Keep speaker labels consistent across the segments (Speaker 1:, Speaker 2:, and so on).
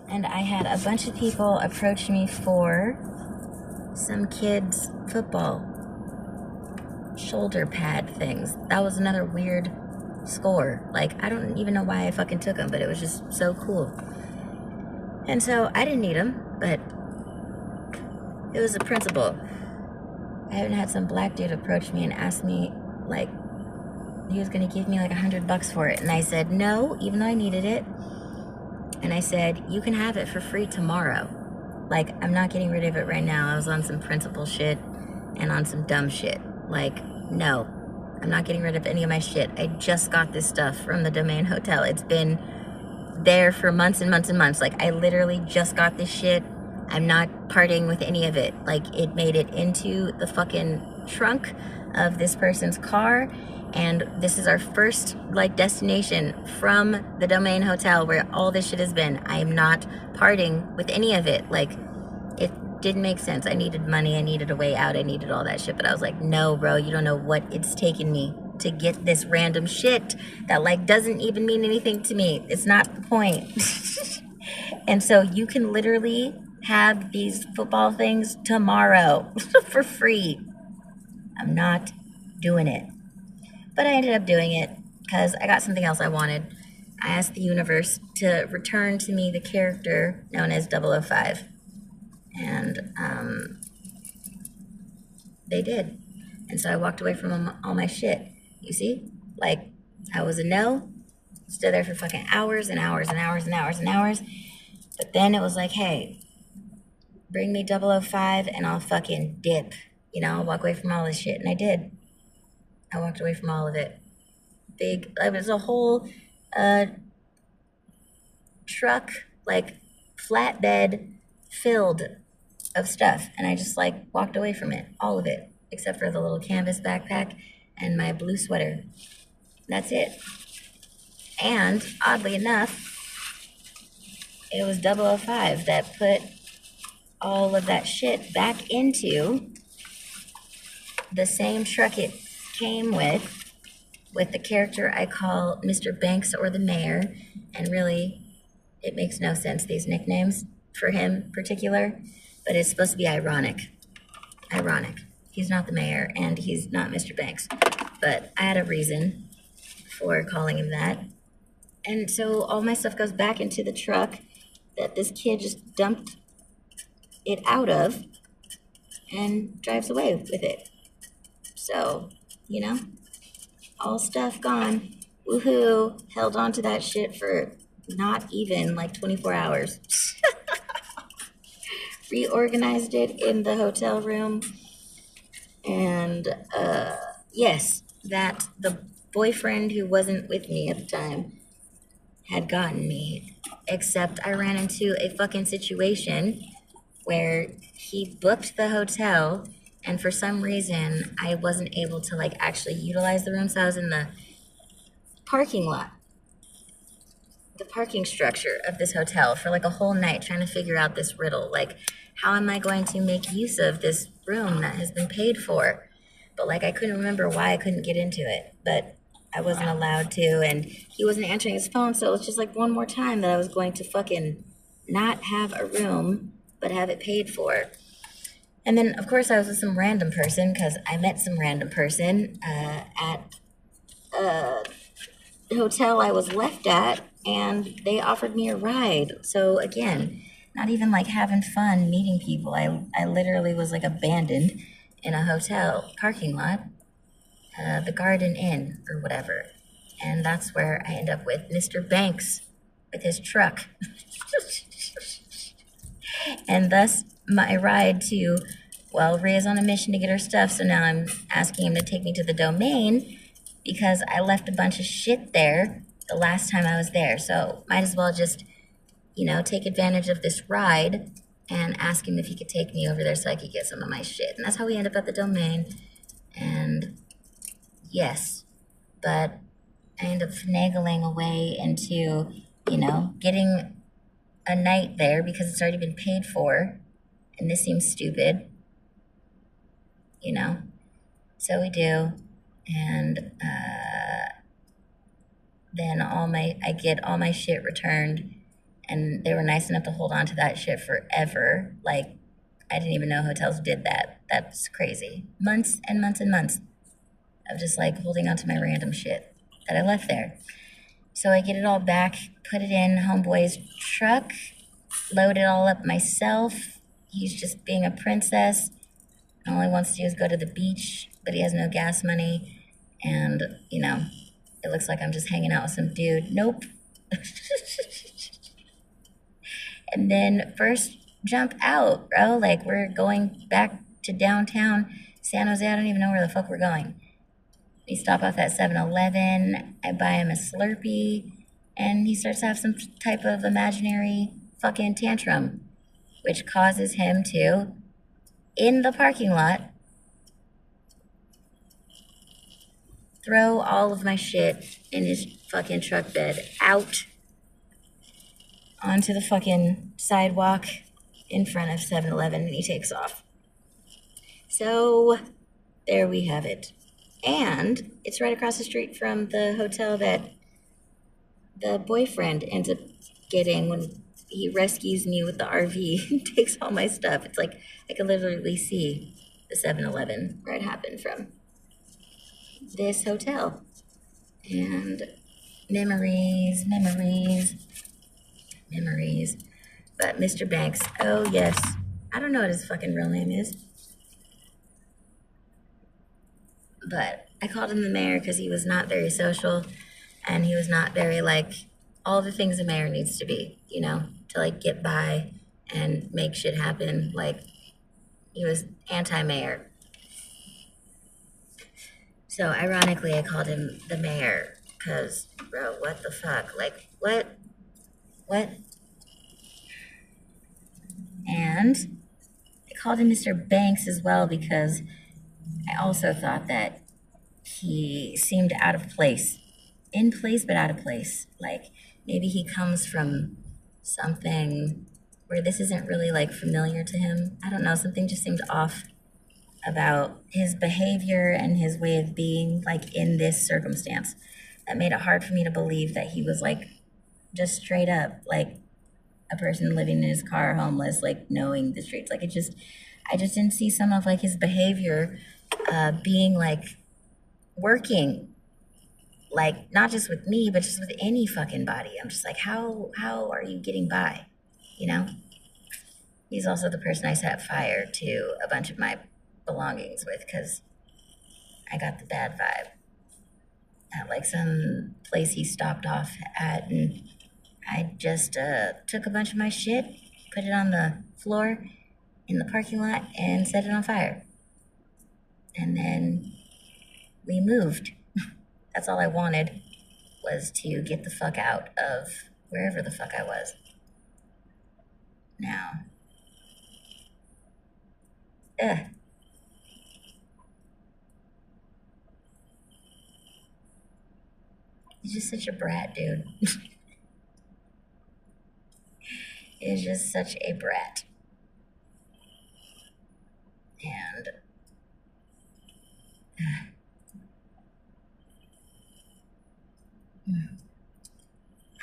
Speaker 1: And I had a bunch of people approach me for some kids' football shoulder pad things. That was another weird score. Like, I don't even know why I fucking took them, but it was just so cool. And so I didn't need them, but it was a principle. I haven't had some black dude approach me and ask me, like, he was gonna give me like $100 for it. And I said no, even though I needed it. And I said, you can have it for free tomorrow. Like, I'm not getting rid of it right now. I was on some principle shit and on some dumb shit. Like, no, I'm not getting rid of any of my shit. I just got this stuff from the Domain Hotel. It's been there for months and months and months. Like, I literally just got this shit. I'm not parting with any of it. Like, it made it into the fucking trunk of this person's car. And this is our first, like, destination from the Domain Hotel where all this shit has been. I am not parting with any of it. Like, it didn't make sense. I needed money. I needed a way out. I needed all that shit. But I was like, no, bro, you don't know what it's taken me to get this random shit that, like, doesn't even mean anything to me. It's not the point. And so you can literally have these football things tomorrow for free. I'm not doing it. But I ended up doing it because I got something else I wanted. I asked the universe to return to me the character known as 005. And they did. And so I walked away from all my shit. You see? Like, I was a no, stood there for fucking hours and hours and hours and hours and hours. But then it was like, hey, bring me 005 and I'll fucking dip. You know, I'll walk away from all this shit. And I did. I walked away from all of it. It was a whole truck, like flatbed filled of stuff. And I just like walked away from it, all of it, except for the little canvas backpack and my blue sweater. That's it. And oddly enough, it was 005 that put all of that shit back into the same truck it came with the character I call Mr. Banks or the Mayor. And really, it makes no sense, these nicknames for him in particular, but it's supposed to be ironic. Ironic. He's not the mayor and he's not Mr. Banks, but I had a reason for calling him that. And so all my stuff goes back into the truck that this kid just dumped it out of and drives away with it. So, you know, all stuff gone. Woohoo. Held on to that shit for not even like 24 hours. Reorganized it in the hotel room. And yes, that the boyfriend who wasn't with me at the time had gotten me. Except I ran into a fucking situation where he booked the hotel and for some reason I wasn't able to like actually utilize the room. So I was in the parking lot, the parking structure of this hotel for like a whole night trying to figure out this riddle. Like, how am I going to make use of this room that has been paid for? But like, I couldn't remember why I couldn't get into it, but I wasn't allowed to, and he wasn't answering his phone. So it was just like one more time that I was going to fucking not have a room, but have it paid for. And then, of course, I was with some random person because I met some random person at a hotel I was left at, and they offered me a ride. So again, not even like having fun meeting people. I literally was like abandoned in a hotel parking lot, the Garden Inn or whatever. And that's where I end up with Mr. Banks with his truck. And thus my ride to, well, Rhea's on a mission to get her stuff, so now I'm asking him to take me to the Domain because I left a bunch of shit there the last time I was there. So might as well just, you know, take advantage of this ride and ask him if he could take me over there so I could get some of my shit. And that's how we end up at the Domain. And yes, but I end up finagling away into, you know, getting a night there because it's already been paid for. And this seems stupid, you know? So we do. And then I get all my shit returned. And they were nice enough to hold on to that shit forever. Like, I didn't even know hotels did that. That's crazy. Months and months and months of just like holding on to my random shit that I left there. So I get it all back, put it in homeboy's truck, load it all up myself. He's just being a princess. All he wants to do is go to the beach, but he has no gas money. And, you know, it looks like I'm just hanging out with some dude. Nope. And then first jump out, bro. Like, we're going back to downtown San Jose. I don't even know where the fuck we're going. We stop off at 7-Eleven. I buy him a Slurpee. And he starts to have some type of imaginary fucking tantrum, which causes him to, in the parking lot, throw all of my shit in his fucking truck bed out onto the fucking sidewalk in front of 7-Eleven, and he takes off. So there we have it. And it's right across the street from the hotel that the boyfriend ends up getting when he rescues me with the RV and takes all my stuff. It's like I can literally see the 7-Eleven where it happened from this hotel. And memories. But Mr. Banks, oh yes, I don't know what his fucking real name is. But I called him the mayor because he was not very social and he was not very like all the things a mayor needs to be, you know, to like get by and make shit happen. Like he was anti-mayor. So ironically, I called him the mayor because, bro, what the fuck? Like, what? And I called him Mr. Banks as well because I also thought that he seemed out of place. In place, but out of place. Like, maybe he comes from something where this isn't really, like, familiar to him. I don't know, something just seemed off about his behavior and his way of being, like, in this circumstance. That made it hard for me to believe that he was, like, just straight up, like, a person living in his car, homeless, like, knowing the streets. Like, I just didn't see some of, like, his behavior being, like, working, like not just with me but just with any fucking body. I'm just like, how are you getting by, you know? He's also the person I set fire to a bunch of my belongings with because I got the bad vibe at like some place he stopped off at, and I just took a bunch of my shit, put it on the floor in the parking lot and set it on fire, and then we moved. That's all I wanted, was to get the fuck out of wherever the fuck I was. Now, he's just such a brat, dude. He's just such a brat. And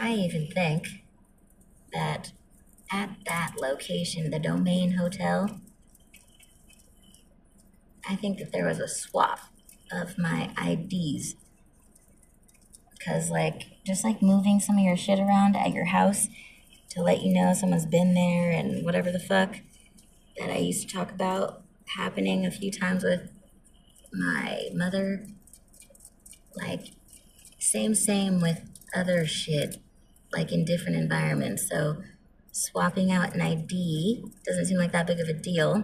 Speaker 1: I even think that at that location, the Domain Hotel, I think that there was a swap of my IDs. Because, like, just like moving some of your shit around at your house to let you know someone's been there and whatever the fuck that I used to talk about happening a few times with my mother. Like, same with other shit, like in different environments. So swapping out an ID doesn't seem like that big of a deal.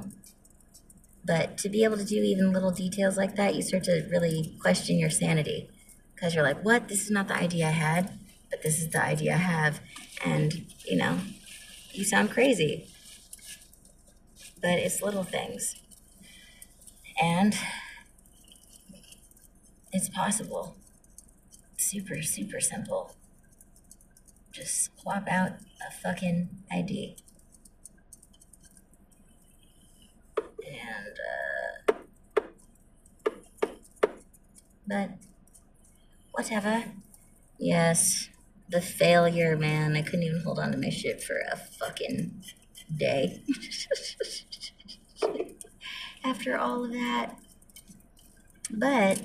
Speaker 1: But to be able to do even little details like that, you start to really question your sanity. Because you're like, what? This is not the ID I had, but this is the ID I have. And, you know, you sound crazy. But it's little things. And it's possible. Super, super simple. Just swap out a fucking ID. And, but whatever. Yes, The failure, man. I couldn't even hold on to my shit for a fucking day. After all of that. But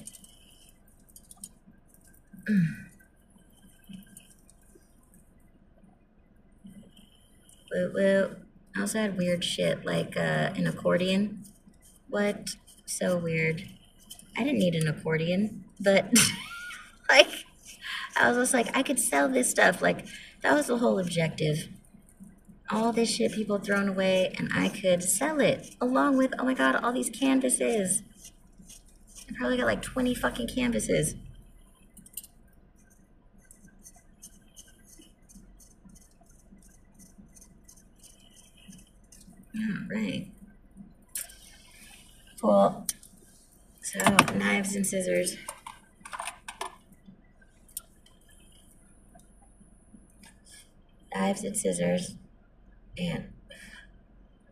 Speaker 1: woo woo. I also had weird shit like an accordion. What? So weird. I didn't need an accordion, but like I was just like I could sell this stuff. Like that was the whole objective. All this shit people thrown away, and I could sell it along with, oh my god, all these canvases. I probably got like 20 fucking canvases. All right. Cool. So, knives and scissors. Knives and scissors. And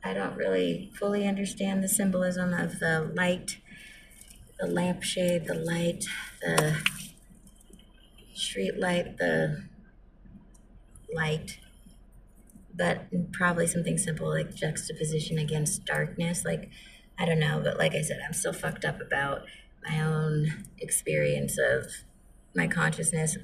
Speaker 1: I don't really fully understand the symbolism of the light, the lampshade, the light, the street light, the light. But probably something simple like juxtaposition against darkness. Like, I don't know, but like I said, I'm still fucked up about my own experience of my consciousness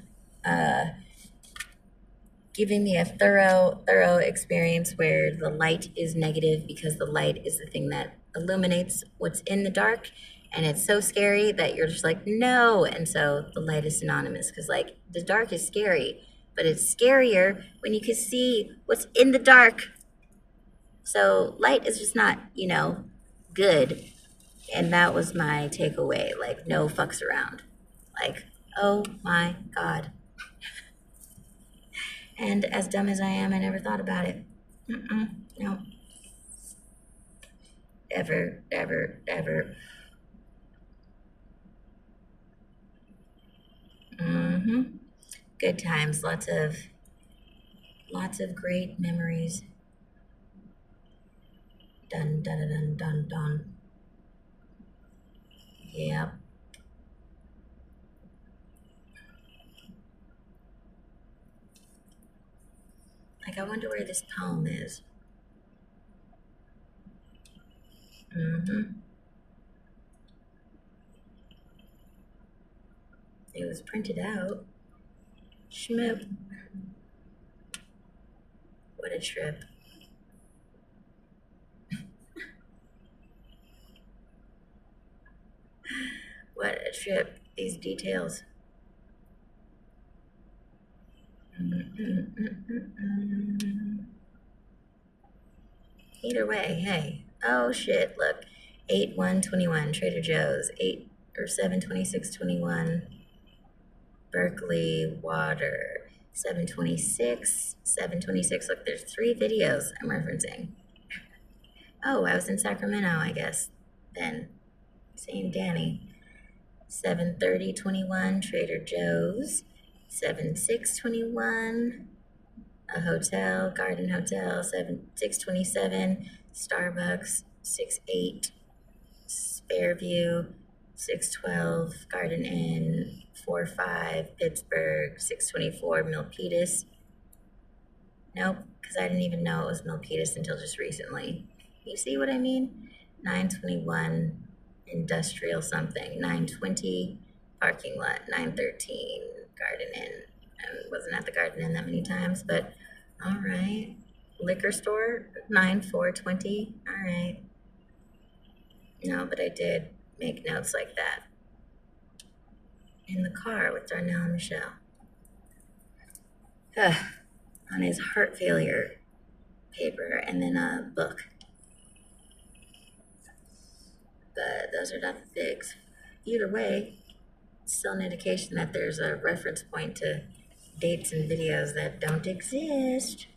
Speaker 1: giving me a thorough experience where the light is negative because the light is the thing that illuminates what's in the dark. And it's so scary that you're just like, no. And so the light is synonymous because, like, the dark is scary, but it's scarier when you can see what's in the dark. So light is just not, good. And that was my takeaway. Like, no fucks around. Like, oh my God. And as dumb as I am, I never thought about it. No. Ever, ever, ever. Good times. Lots of great memories. Dun, dun, dun, dun, dun, dun. Yep. Like, I wonder where this poem is. It was printed out. Schmip. What a trip. What a trip. These details. Either way, hey. Oh shit, look. 8/1/21, Trader Joe's. 8 or 7/26/21. Berkeley Water. 7/26. 7/26. Look, there's 3 videos I'm referencing. Oh, I was in Sacramento, I guess. Then. St. Danny. 7/30/21, Trader Joe's. 7/6/21, a hotel, Garden Hotel. 6/27, Starbucks. 6/8, Fairview. 6/12, Garden Inn. 4/5, Pittsburgh. 6/24, Milpitas. Nope, because I didn't even know it was Milpitas until just recently. You see what I mean? 9/21, Industrial something. 9/20, parking lot. 9/13, Garden Inn. I wasn't at the Garden Inn that many times, but all right. Liquor store. 9/4/20. All right. No, but I did make notes like that in the car with Darnell and Michelle. On his heart failure paper and then a book. But those are not the figs. Either way, it's still an indication that there's a reference point to dates and videos that don't exist.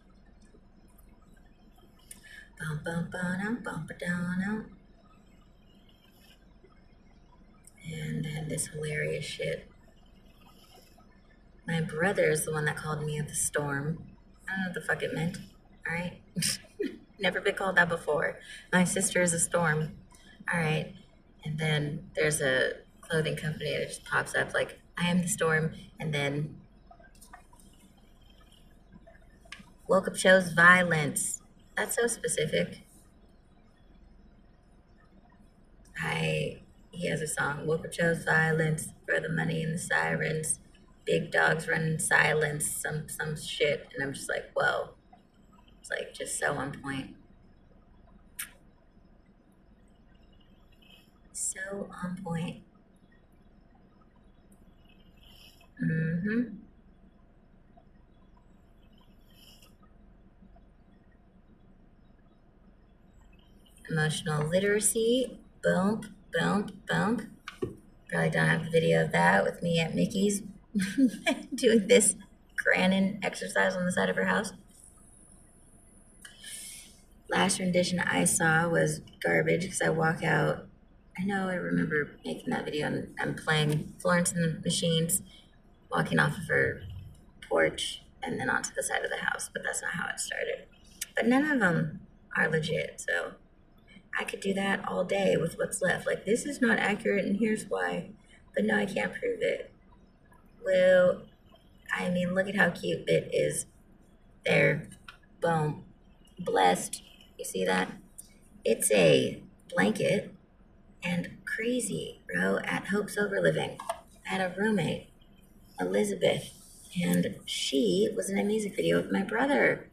Speaker 1: Bum bum bum bum down. And then this hilarious shit. My brother is the one that called me the storm. I don't know what the fuck it meant. Alright? Never been called that before. My sister is a storm. Alright. And then there's a clothing company that just pops up like, I am the storm. And then Woke up, chose violence. That's so specific. He has a song. Woke up, chose violence for the money and the sirens. Big dogs run in silence. Some shit, and I'm just like, whoa. It's like just so on point. So on point. Mm-hmm. Emotional literacy. Bump, bump, bump. Probably don't have a video of that with me at Mickey's doing this Grannon exercise on the side of her house. Last rendition I saw was garbage because I walk out. I know I remember making that video. I'm playing Florence and the Machines, walking off of her porch and then onto the side of the house, but that's not how it started. But none of them are legit, so I could do that all day with what's left. Like, this is not accurate and here's why, but no, I can't prove it. Well, I mean, look at how cute it is there. Boom. Blessed. You see that? It's a blanket and crazy, bro, at Hope Sober Living. I had a roommate, Elizabeth, and she was in a music video with my brother,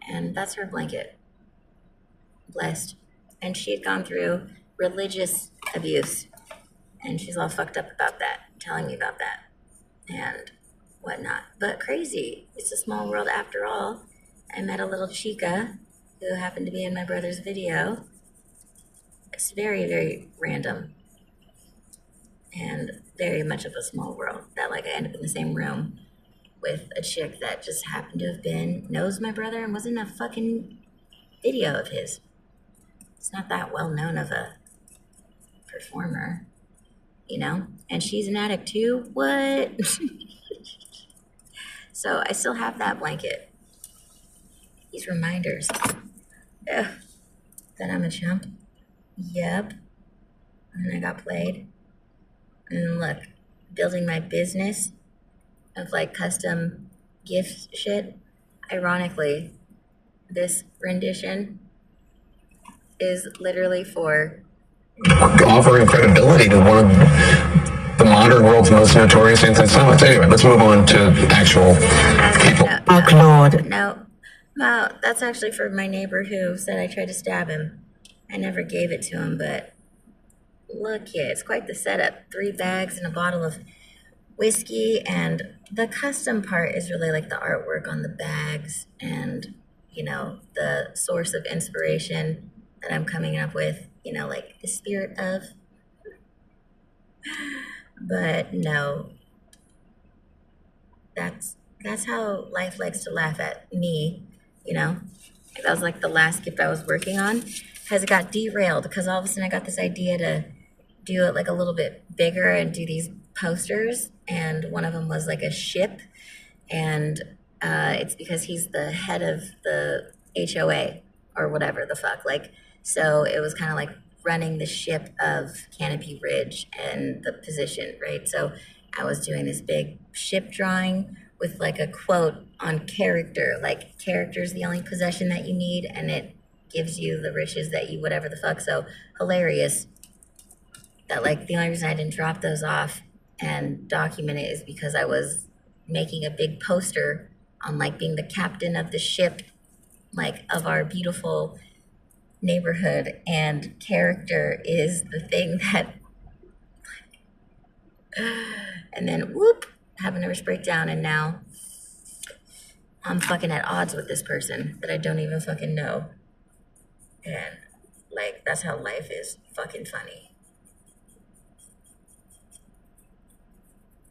Speaker 1: and that's her blanket. Blessed. And she had gone through religious abuse, and she's all fucked up about that, telling me about that and whatnot. But crazy. It's a small world after all. I met a little chica who happened to be in my brother's video. It's very, very random and very much of a small world that, like, I end up in the same room with a chick that just happened to have knows my brother and was in a fucking video of his. It's not that well known of a performer, you know? And she's an addict too? What? So I still have that blanket. These reminders. Ugh, that I'm a chump. Yep. And I got played. And look, building my business of like custom gift shit. Ironically, this rendition is literally for
Speaker 2: offering credibility to one of the modern world's most notorious anti-Semites. Anyway, let's move on to actual people.
Speaker 1: No, that's actually for my neighbor who said I tried to stab him. I never gave it to him, but look, yeah, it's quite the setup. 3 bags and a bottle of whiskey, and the custom part is really like the artwork on the bags and, you know, the source of inspiration that I'm coming up with, you know, like the spirit of. But no, that's how life likes to laugh at me, you know. That was like the last gift I was working on, because it got derailed because all of a sudden I got this idea to do it like a little bit bigger and do these posters, and one of them was like a ship, and it's because he's the head of the HOA or whatever the fuck, like, so it was kind of like running the ship of Canopy Ridge and the position, right? So I was doing this big ship drawing with like a quote on character, like character's the only possession that you need, and it gives you the riches that you whatever the fuck. So hilarious that like the only reason I didn't drop those off and document it is because I was making a big poster on like being the captain of the ship, like of our beautiful neighborhood, and character is the thing that and then whoop, have a nervous breakdown, and now I'm fucking at odds with this person that I don't even fucking know. And like that's how life is fucking funny.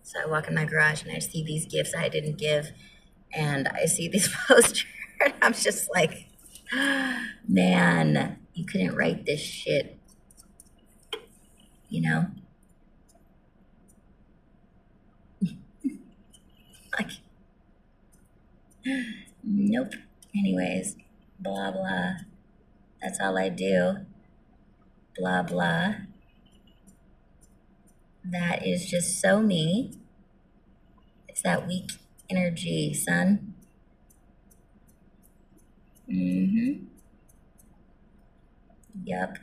Speaker 1: So I walk in my garage and I see these gifts I didn't give, and I see these posters and I'm just like, man, you couldn't write this shit, you know? Like, nope. Anyways, blah, blah. That's all I do. Blah, blah. That is just so me. It's that weak energy, son. Mm-hmm. Yep.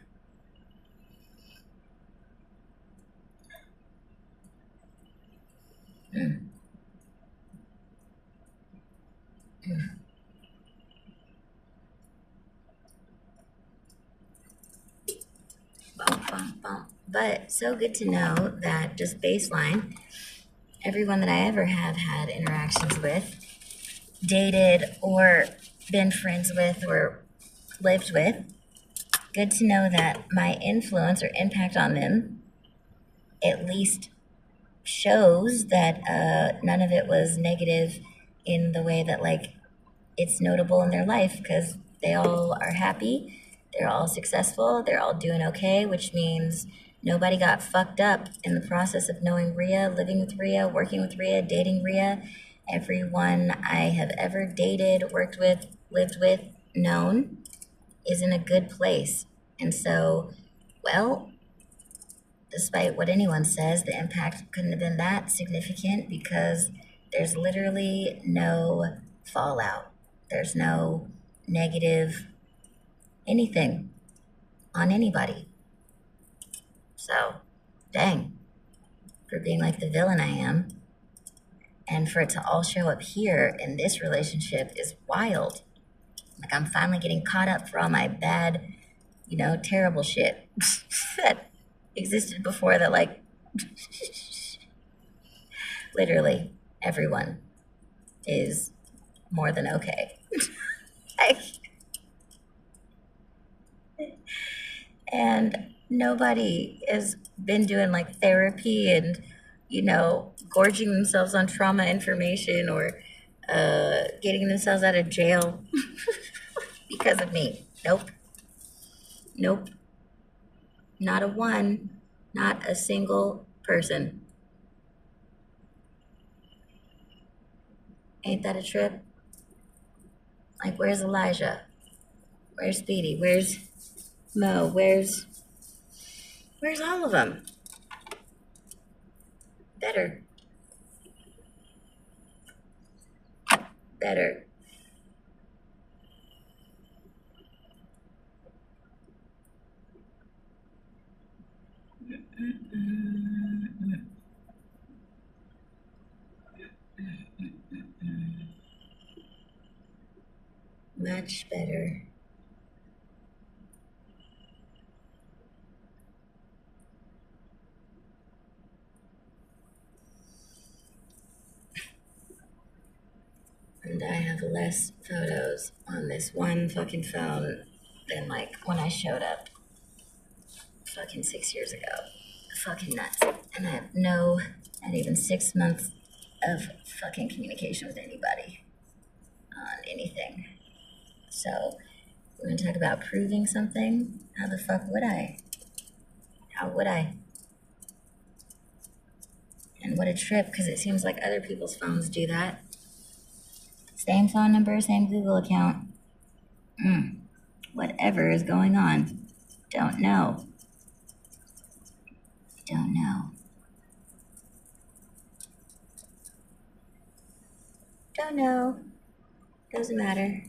Speaker 1: Mm. Bum, bum, bum. But so good to know that just baseline, everyone that I ever have had interactions with, dated or been friends with or lived with, good to know that my influence or impact on them at least shows that none of it was negative in the way that like it's notable in their life because they all are happy, they're all successful, they're all doing okay, which means nobody got fucked up in the process of knowing Ria, living with Ria, working with Ria, dating Ria. Everyone I have ever dated, worked with, lived with, known is in a good place. And so, well, despite what anyone says, the impact couldn't have been that significant because there's literally no fallout. There's no negative anything on anybody. So, dang, for being like the villain I am, and for it to all show up here in this relationship is wild. Like, I'm finally getting caught up for all my bad, terrible shit that existed before that, like, literally everyone is more than okay. Like, and nobody has been doing like therapy and, gorging themselves on trauma information or getting themselves out of jail because of me. Nope. Nope. Not a one. Not a single person. Ain't that a trip? Like, where's Elijah? Where's Speedy? Where's Mo? Where's all of them? Better. Better. Much better. And I have less photos on this one fucking phone than like when I showed up fucking 6 years ago. Fucking nuts. And I have not even 6 months of fucking communication with anybody on anything. So, we're gonna talk about proving something. How the fuck would I? How would I? And what a trip, because it seems like other people's phones do that. Same phone number, same Google account. Whatever is going on. Don't know. Don't know. Don't know. Doesn't matter.